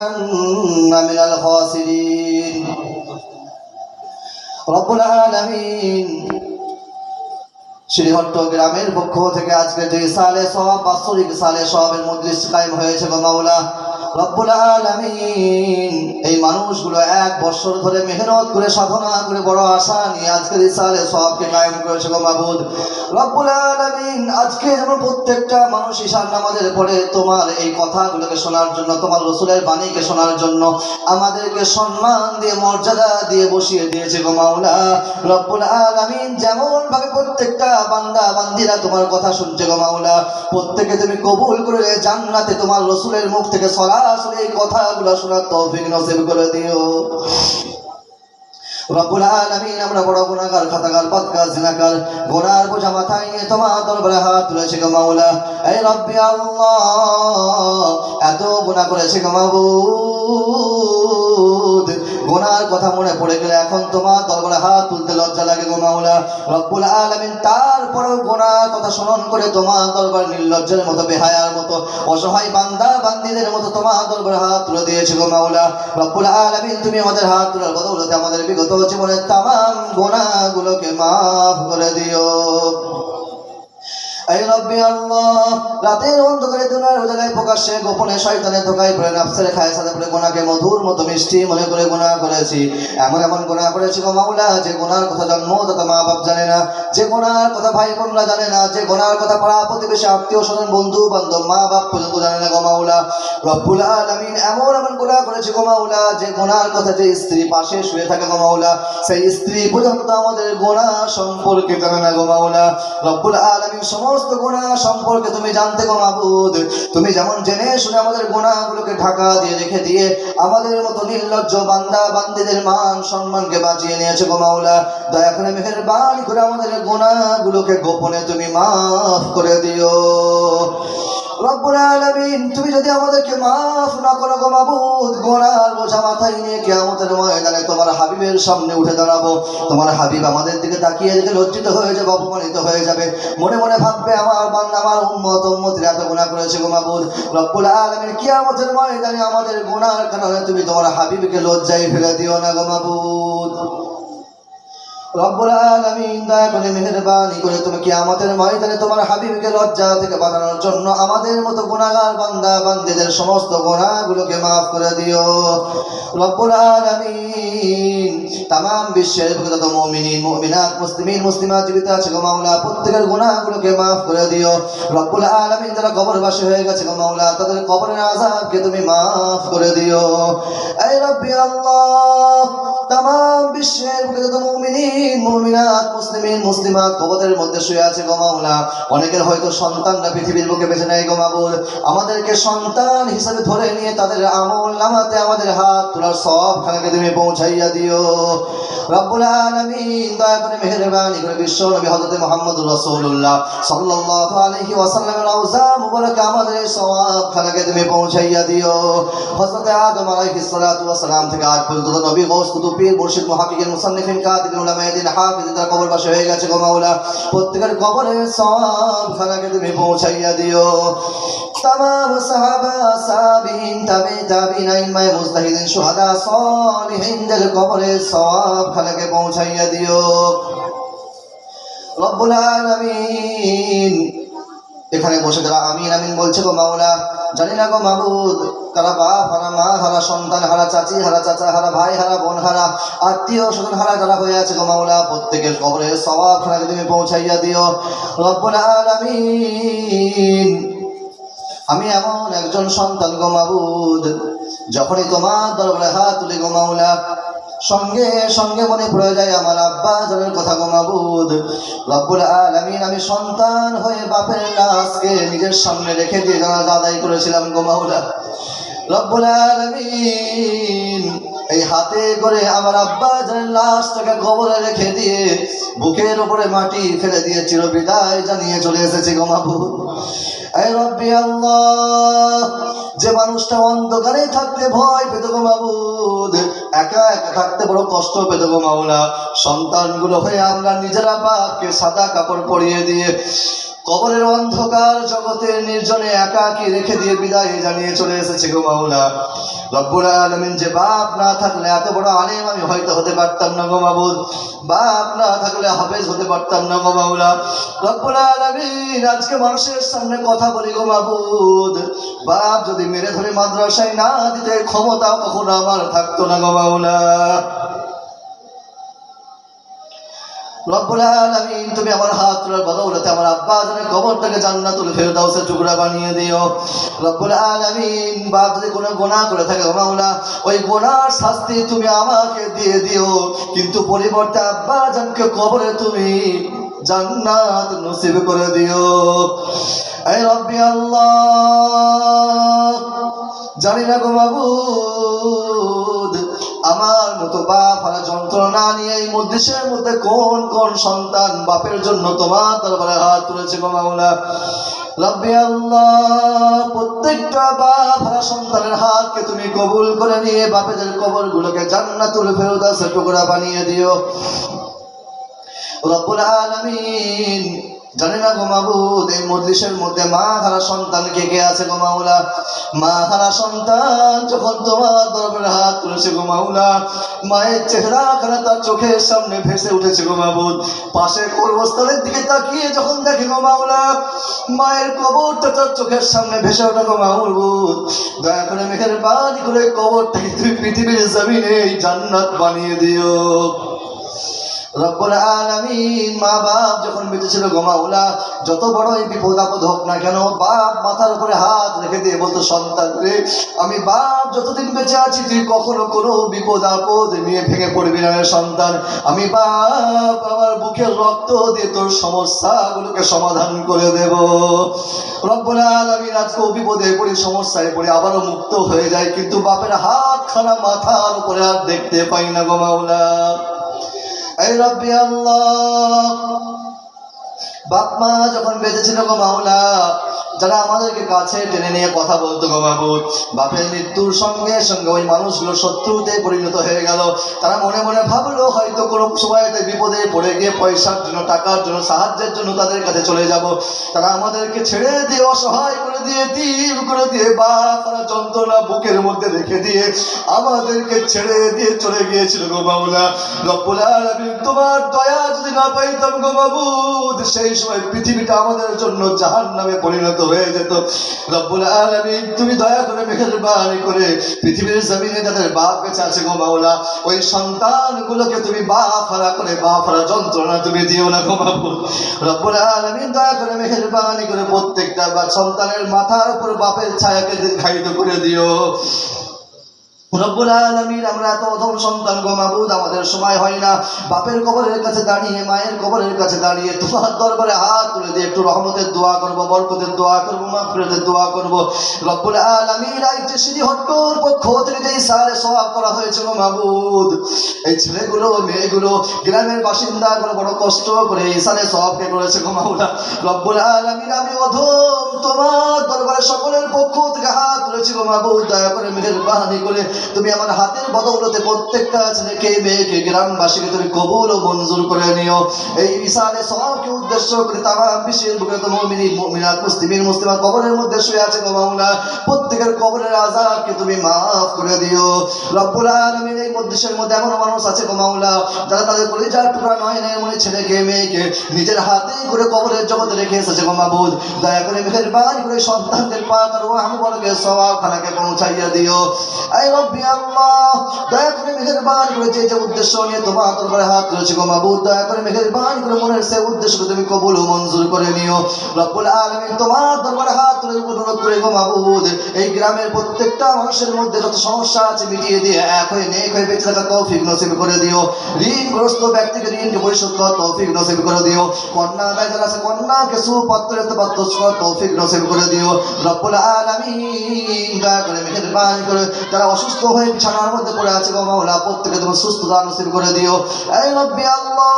من الخاسرين رب العالمين শ্রীহট্ট গ্রামের পক্ষ থেকে আজকে যে সালে সওয়াব বাৎসরিক সালে সওয়াবের মজলিস কায়েম হয়েছে গো মাওলা রব্বুল আলামিন এই মানুষগুলো এক বছর ধরে মেহনত করে সাধনা করে বড় আশা নিয়ে আজকের এই সালে সওয়াবকে কায়েম করেছে গো মাবুদ রব্বুল আলামিন আজকে যেন প্রত্যেকটা মানুষ ঈশান নামাজের পরে তোমার এই কথাগুলোকে শোনার জন্য তোমার রাসূলের বাণীকে শোনার জন্য আমাদেরকে সম্মান দিয়ে মর্যাদা দিয়ে বসিয়ে দিয়েছে গো মাওলা রব্বুল আলামিন যেমন ভাবে প্রত্যেকটা বান্দা বান্দিরা তোমার কথা শুনছে গো মাওলা প্রত্যেককে তুমি কবুল করে জান্নাতে তোমার রাসূলের মুখ থেকে সরাসরি এই কথাগুলো শোনার তৌফিক নসিব করে দিও রব্বুল আলামিন আমরা বড় গুনাহগার খাতাগার বদকার জিনাকার গুনার বোঝা মাথায় নিয়ে তোমার দরবারে হাত তুলেছি গো মাওলা এই রব্বি আল্লাহ এত গুনাহ করেছি গো মাবুদ গুনার কথা মনে পড়ে গেলে এখন তোমার দরবারে হাত তুলতে লজ্জা লাগে গো মাওলা রব্বুল আলামিন তারপরেও গুনার কথা স্মরণ করে তোমার দরবারে নির্লজ্জের মতো বেহায়ার মতো অসহায় বান্দা বান্দীদের মতো তোমার দরবারে হাত তুলে দিয়েছি গো মাওলা রব্বুল আলামিন তুমি আমাদের হাত তোলার বদৌলতে আমাদের বিগত জীবনের तमाम গুনাহগুলোকে maaf করে দিও এই রব্বি আল্লাহ রাতের অন্ধকারে দুনিয়ার উজালায় প্রকাশ্যে গোপনে শয়তানের ধোঁকায় পড়ে নফসের খায়সাতে পড়ে গুনাহকে মধুর মতো মিষ্টি মনে করে গুনাহ করেছি এমন গুনাহ করেছি গো মাওলা যে গুনাহর কথা জন্মদাতা মা বাপ জানে না যে গুনাহর কথা ভাই বোনরা জানে না যে গুনাহর কথা পাড়া প্রতিবেশী আত্মীয় স্বজন বন্ধু বান্ধব মা বাপ পর্যন্ত জানে না গো মাওলা রব্বুল আলামিন এমন গুনাহ করেছি গো মাওলা যে গুনাহর কথা যে স্ত্রী পাশে শুয়ে থাকে গো মাওলা সেই স্ত্রী পর্যন্ত আমাদের গুনাহ সম্পর্কে জানে না গো মাওলা রব্বুল আলামিন সমস্ত গুনাহ সম্পর্কে তুমি জানতে গো মাবুদ তুমি যেমন জেনে শুনে আমাদের গুনাহগুলোকে ঢাকা দিয়ে রেখে দিয়ে আমাদের মতো নির্লজ্জ বান্দা বান্দীদের মান সম্মানকে বাঁচিয়ে নিয়েছো গো মাওলা দয়া করে মেহেরবানি করে আমাদের গুনাহগুলোকে গোপনে তুমি maaf করে দিও রব্বুল আলামিন তুমি যদি আমাদেরকে maaf না করো গো মাবুদ গুনাহর বোঝা মাথায় নিয়ে কিয়ামতের ময়দানে তোমার হাবিবের সামনে উঠে দাঁড়াবো তোমার হাবিব আমাদের দিকে তাকিয়ে দেখে লজ্জিত হয়ে যাবে অপমানিত হয়ে যাবে মনে মনে ভাববে আমার বান্দা আমার উম্মতিরা এত গুনাহ করেছে গো মাবুদ রব্বুল আলামিন কিয়ামতের ময়দানে আমাদের গুনাহর কারণে তুমি তোমার হাবিবকে লজ্জায় ফেলে দিও না গো মাবুদ রব্বুল আলামিন দয়া করে মেহেরবানি করে তুমি কিয়ামতের ময়দানে তোমার হাবিবকে লজ্জা থেকে বাঁচানোর জন্য আমাদের মতো গুনাহগার বান্দা বান্দীদের সমস্ত গুনাহগুলোকে maaf করে দিও রব্বুল আলামিন तमाम বিশ্বের যত মুমিনিন মুমিনাত মুসলিমিন মুসলিমাত জীবিত আছে গো মাওলা প্রত্যেকের গুনাহগুলোকে maaf করে দিও রব্বুল আলামিন যারা কবরবাসী হয়ে গেছে গো মাওলা তাদের কবরের আযাবকে তুমি maaf করে দিও এই রব্বি আল্লাহ तमाम বিশ্বের যত মুমিনিন মুমিনাত মুসলিমিন মুসলিমাত কবরের মধ্যে শুয়ে আছে গো মাওলা অনেকের হয়তো সন্তানরা পৃথিবীর বুকে বেঁচে নাই গো মাবুদ আমাদেরকে সন্তান হিসেবে ধরে নিয়ে তাদের আমল নামাতে আমাদের হাত তোলার সবখানাকে তুমি পৌঁছাইয়া দিও রব্বুল আলামিন দয়া করে মেহেরবানি করে বিশ্ব নবী হযরত মুহাম্মদুর রাসূলুল্লাহ সাল্লাল্লাহু আলাইহি ওয়াসাল্লামের রওজা মুবারক আমাদের এই সওয়াবখানাকে তুমি পৌঁছাইয়া দিও হযরত আদম আলাইহিস সালাতু ওয়াস সালাম থেকে আজ পর্যন্ত নবী গৌস কুতুব পীর মুর্শিদ মুহাক্কিকিন মুসান্নিফিন কাতিবিন উলামায়ে দ্বীন হাফিজ যারা কবরবাসী হয়ে গেছে গো মাওলা প্রত্যেকের কবরের সওয়াবখানাকে তুমি পৌঁছাইয়া দিও तमाम সাহাবা সাবিন তাবিঈন আইম্মায়ে মুজতাহিদিন শুহাদা সালিহিনদের কবরের সওয়াবখানাকে পৌঁছাইয়া দিও রব্বুল আলামিন এখানে বসে যারা আমিন আমিন বলছে গো মাওলা জানি না গো মাবুদ কারা বাপ হারা মা হারা সন্তান হারা চাচি হারা চাচা হারা ভাই হারা বোন হারা আত্মীয় স্বজন হারা যারা হয়ে আছে গো মাওলা প্রত্যেকের কবরের সওয়াবখানাকে তুমি পৌঁছাইয়া দিও রব্বুল আলামিন আমি এমন একজন সন্তান গো মাবুদ যখনই তোমার দরবারে হাত তুলি গো মাওলা সঙ্গে সঙ্গে মনে পড়ে যায় আমার আব্বা জানের কথা গো মাবুদ রব্বুল আলামিন আমি সন্তান হয়ে বাপের লাশকে নিজের সামনে রেখে দিয়ে জানাজা আদায় করেছিলাম গো মাওলা রব্বুল আলামিন এই হাতে করে আমার আব্বা জানের লাশটাকে কবরে রেখে দিয়ে বুকের উপরে মাটি ফেলে দিয়ে চিরবিদায় জানিয়ে চলে এসেছি গো মাবুদ এই রব্বি আল্লাহ যে মানুষটা অন্ধকারে থাকতে ভয় পেত গো মাবুদ একা একা থাকতে বড় কষ্ট পেত গো মাওলা সন্তানগুলো হয়ে আমরা নিজেরা বাপকে সাদা কাপড় পরিয়ে দিয়ে কবরের অন্ধকার জগতের নির্জনে একাকী রেখে দিয়ে বিদায় জানিয়ে চলে এসেছে গো মাওলা। রব্বুল আলামিন, যে বাপ না থাকলে এত বড় আলেম আমি হয়তো হতে পারতাম না গো মাবুদ, বাপ না থাকলে হাফেজ হতে পারতাম না গো মাওলা। রব্বুল আলামিন, আজকে মানুষের সামনে কথা বলি গো মাবুদ, বাপ যদি মেরে ধরে মাদ্রাসায় না দিতে ক্ষমতা কখনো আমার থাকতো না গো মাওলা। রব্বুল আলামিন, তুমি আমার হাত তোলার বদৌলতে আমার আব্বা জানের কবরটাকে জান্নাতুল ফেরদাউসের টুকরা বানিয়ে দিও। রব্বুল আলামিন, বাপ যদি কোনো গুনাহ করে থাকে ও মাওলা, ওই গুনার শাস্তি তুমি আমাকে দিয়ে দিও, কিন্তু পরিবর্তে আব্বা জানকে কবরে তুমি জান্নাত নসিব করে দিও। এই রব্বি আল্লাহ, জানি না গো মাবুদ, আমার মতো বাপ হারা যন্ত্রণা নিয়ে এই মজলিসের মধ্যে কোন কোন সন্তান বাপের জন্য তোমার দরবারে হাত তুলেছে গো মাওলা। রব্বি আল্লাহ, প্রত্যেকটা বাপ হারা সন্তানের হাতকে তুমি কবুল করে নিয়ে বাপেদের কবরগুলোকে জান্নাতুল ফেরদাউসের টুকরা বানিয়ে দিও। রব্বুল আলামিন, জানি না গো মাবুদ, এই মজলিসের মধ্যে মা হারা সন্তান কে কে আছে গো মাওলা। মা হারা সন্তান যখন তোমার দরবারে হাত তুলেছে গো মাওলা, মায়ের চেহারা খানা তার চোখের সামনে ভেসে উঠেছে গো মাবুদ। পাশে কবরস্থানের দিকে তাকিয়ে যখন দেখে গো মাওলা, মায়ের কবরটা তার চোখের সামনে ভেসে ওঠে গো মাবুদ, দয়া করে মেহেরবানি করে কবরটাকে তুমি পৃথিবীর জমিনে জান্নাত বানিয়ে দিও। রব্বুল আলামিন, মা বাপ যখন বেঁচে ছিল গো মাওলা, যত বড়ই বিপদ আপদ হোক না কেন, বাপ মাথার উপরে হাত রেখে দিয়ে বলতো, সন্তান রে, আমি বাপ যতদিন বেঁচে আছি তুই কখনো কোনো বিপদ আপদ নিয়ে ভেঙে পড়বি না রে সন্তান। আমি বাপ আমার বুকের রক্ত দিয়ে তোর সমস্যাগুলোকে সমাধান করে দেব। রব্বুল আলামিন, আজকে বিপদে পড়ি, সমস্যায় পড়ি, আবারও মুক্ত হয়ে যায়, কিন্তু বাপের হাত খানা মাথার উপরে আর দেখতে পাই না গো মাওলা। এই রব্বি আল্লাহ, বাপ মা যখন বেঁচে ছিল গো মাওলা, যারা আমাদেরকে কাছে টেনে নিয়ে কথা বলতো গো মাবুদ, বাপের মৃত্যুর সঙ্গে সঙ্গে ওই মানুষগুলো শত্রুতে পরিণত হয়ে গেল। তারা মনে মনে ভাবলো হয়তো কোনো সময়তে বিপদে পড়ে গিয়ে পয়সার জন্য, টাকার জন্য, সাহায্যের জন্য তাদের কাছে চলে যাব। তারা আমাদেরকে ছেড়ে দিয়ে, অসহায় করে দিয়ে, তীর করে দিয়ে, বাপ আর যন্ত্রণা বুকের মধ্যে রেখে দিয়ে আমাদেরকে ছেড়ে দিয়ে চলে গিয়েছিল গো মাওলা। রব্বুল আলামিন, তোমার দয়া যদি না পাইতাম গো মাবুদ, সেই সময় পৃথিবীটা আমাদের জন্য জাহান্নামে পরিণত হয়ে যেত। রব্বুল আলামিন, তুমি দয়া করে মেহেরবানি করে পৃথিবীর জমিনে যাদের বাপ বেঁচে আছে গো মাওলা, ওই সন্তানগুলোকে তুমি বাপ হারা করে, বাপ হারা যন্ত্রণা তুমি দিও না গো মাবুদ। রব্বুল আলামিন, দয়া করে মেহেরবানি করে প্রত্যেকটা সন্তানের মাথার উপর বাপের ছায়াকে দীর্ঘায়িত করে দিও। রব্বুল আলামিন, আমরা এত অধম সন্তান গো মাবুদ, আমাদের সময় হয় না বাপের কবরের কাছে দাঁড়িয়ে, মায়ের কবরের কাছে দাঁড়িয়ে তোমার দরবারে হাত তুলে দিয়ে একটু রহমতের দোয়া করব, বরকতের দোয়া করব, মাগফিরাতের দোয়া করব। রব্বুল আলামিন, আইতে সিদ্ধি হট্টর পক্ষ থেকে যেই সারে সওয়াব করা হয়েছে গো মাবুদ, এই ছেলেগুলো মেয়েগুলো গ্রামের বাসিন্দাগুলো বড় কষ্ট করে এই সারে সওয়াবকে করেছে গো মাওলা। রব্বুল আলামিন, আমি অধম তোমার দরবারে সকলের পক্ষ থেকে হাত তুলেছি গো মাবুদ, দয়া করে মেহেরবানি করে তুমি আমার হাতের বদৌলতে প্রত্যেকটা ছেলেকে, মেয়েকে, গ্রামবাসীকে তুমি কবুল ও মঞ্জুর করে নিও। এই বিশালে সওয়াবকে উদ্দেশ্য করে তামাম বিশ্বের বুকে তো মুমিনিন, মুমিনাত, মুসলিমিন, মুসলিমাত কবরের মধ্যে শুয়ে আছে গো মাওলা, প্রত্যেকের কবরের আযাবকে তুমি maaf করে দিও। রব্বুল আলামিন, এই মজলিসের মধ্যে এমন মানুষ আছে গো মাওলা, যারা তাদের কলিজার টুকরা নয় নয় মনে ছেলেকে, মেয়েকে নিজের হাতে করে কবরের জগতে রেখে এসেছে গো মাবুদ, দয়া করে মেহেরবানি করে সন্তানদের পাক আর রহম বরকে সওয়াব খানাকে পৌঁছাইয়া দিও। আই রব্বি আল্লাহ, দয়া করে মেহেরবানি করে যে উদ্দেশ্য নিয়ে তোমার দরবারে হাত তুলেছি গো মাবুদ, দয়া করে মেহেরবানি করে মনের সেই উদ্দেশ্যকে তুমি কবুল ও মঞ্জুর করে নিও। রব্বুল আলামিন, তোমার দরবারে হাত তুলে অনুরোধ করে গো মাবুদ, এই গ্রামের প্রত্যেকটা মানুষের মধ্যে যত সমস্যা আছে মিটিয়ে দিয়ে এক হয়ে নেক হয়ে বেঁচে থাকার তৌফিক নসিব করে দিও। ঋণগ্রস্ত ব্যক্তিকে ঋণকে পরিশোধ করার তৌফিক নসিব করে দিও। কন্যা যারা আছে কন্যাকে সুপাত্রের তৌফিক নসিব করে দিও। রব্বুল আলামিন, দয়া করে মেহেরবানি করে যারা অসুস্থ অসুস্থ হয়ে বিছানার মধ্যে পড়ে আছে গো মাওলা, প্রত্যেকে তুমি সুস্থতা নসিব করে দিও। এই রব্বি আল্লাহ,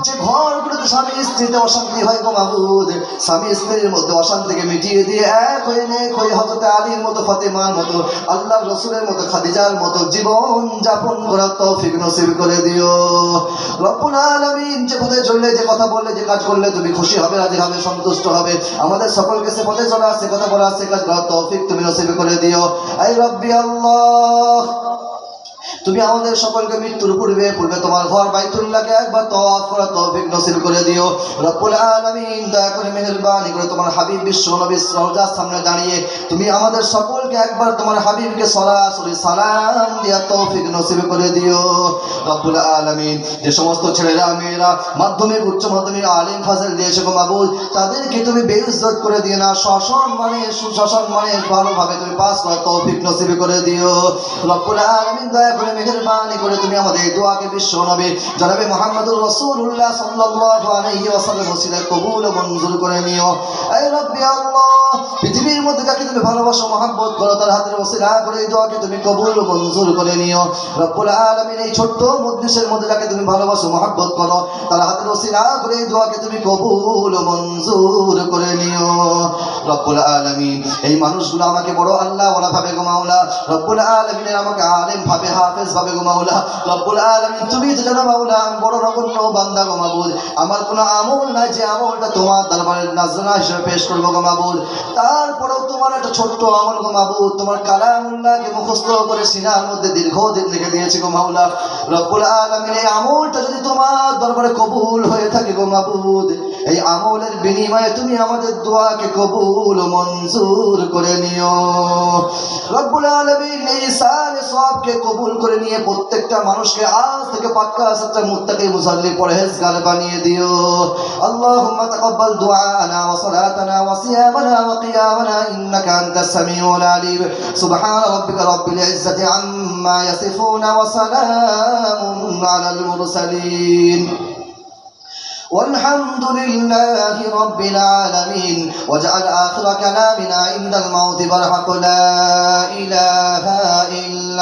যে ঘরগুলোতে স্বামী স্ত্রীতে অশান্তি হয় গো মাবুদ, স্বামী স্ত্রীর মধ্যে অশান্তিকে মিটিয়ে দিয়ে এক হয়ে নেক হয়ে হযরত আলীর মতো, ফাতেমার মতো, আল্লাহর রাসূলের মতো, খাদিজার মতো জীবন যাপন করার তৌফিক নসিব করে দিও রব্বুল আলামিন। যে পথে চললে, যে কথা বললে, যে কাজ করলে তুমি খুশি হবে, রাজি হবে, সন্তুষ্ট হবে, আমাদের সকলকে সে পথে চলা, সে কথা বলা, সে কাজ করার তৌফিক তুমি নসিব করে দিও। এই রব্বি আল্লাহ, তুমি আমাদের সকলকে মৃত্যুর পূর্বে তোমার ঘর বাইতুল্লাহকে একবার তওয়াফ করার তৌফিক নসিব করে দিও রব্বুল আলামিন। দয়া করে মেহেরবানি করে তোমার হাবিব বিশ্ব নবী রওজার সামনে দাঁড়িয়ে তুমি আমাদের সকলকে একবার তোমার হাবিবকে সরাসরি সালাম দিয়া তৌফিক নসিব করে দিও রব্বুল আলামিন। যে সমস্ত ছেলেরা মেয়েরা মাধ্যমিক উচ্চ মাধ্যমিক আলিম ফাজিল দিয়েছে গো মাবুদ, তাদেরকে তুমি বেইজ্জত করে দিও না, সুসম্মানে ভালোভাবে তুমি পাস করার তৌফিক নসিব করে দিও রব্বুল আলামিন। দয়া করে মেহেরবানি করে তুমি আমাদের এই দোয়াকে বিশ্ব নবী জনাবে মুহাম্মদুর রাসূলুল্লাহ সাল্লাল্লাহু আলাইহি ওয়াসাল্লাম ওসিলায় কবুল ও মঞ্জুর করে নিও। এই রব্বি আল্লাহ, পৃথিবীর মধ্যে যাকে তুমি ভালোবাসো, মহব্বত করো, তার হাতের ওসিলা করে এই দোয়াকে তুমি কবুল ও মঞ্জুর করে নিও রব্বুল আলামিন। এই ছোট্ট মজলিসের মধ্যে যাকে তুমি ভালোবাসো, মহব্বত করো, তার হাতের ওসিলা করে এই দোয়াকে তুমি কবুল ও মঞ্জুর করে নিও রব্বুল আলামিন। এই মানুষগুলো আমাকে বড় আল্লাহ ওয়ালা ভাবে গো মাওলা, রব্বুল আলামিনের আমাকে আলেম ভাবে, হাফেজ ভাবে গো মাওলা, রব্বুল আলামিন। তুমি তো জানো মাওলা আমি বড় নগণ্য বান্দা গো মাবুদ, আমার কোনো আমল নাই যে আমলটা তোমার দরবারে নাজরানা হিসেবে পেশ করবো গো মাবুদ। তারপরেও তোমার একটা ছোট্ট আমল গো মাবুদ, তোমার কালামুল্লাহকে মুখস্থ করে সিনার মধ্যে দীর্ঘদিন রেখে দিয়েছি গো মাওলা, রব্বুল আলামিন। এই আমলটা যদি তোমার দরবারে কবুল হয়ে থাকে গো মাবুদ, এই আমলের বিনিময়ে তুমি আমাদের দোয়াকে কবুল ও মঞ্জুর করে নিও রব্বুল আলামিন। এই সালে সওয়াবকে কবুল করে নিয়ে প্রত্যেকটা মানুষকে আজ থেকে পাক্কা সচ্চা মুত্তাকি মুসাল্লি পরহেজগার বানিয়ে দিও। আল্লাহুম্মা তাকাব্বাল দুআনা ওয়া সালাতানা ওয়া সিয়ামানা ওয়া কিয়ামানা ইন্নাকা আনতাস সামিউল আলিম। সুবহান রাব্বিকা রাব্বিল ইজ্জাতি আম্মা ইয়াসিফুন ওয়া সালামুন আলাল মুরসালিন والحمد لله رب العالمين. واجعل آخر كلامنا عند الموت برحق لا إله إلا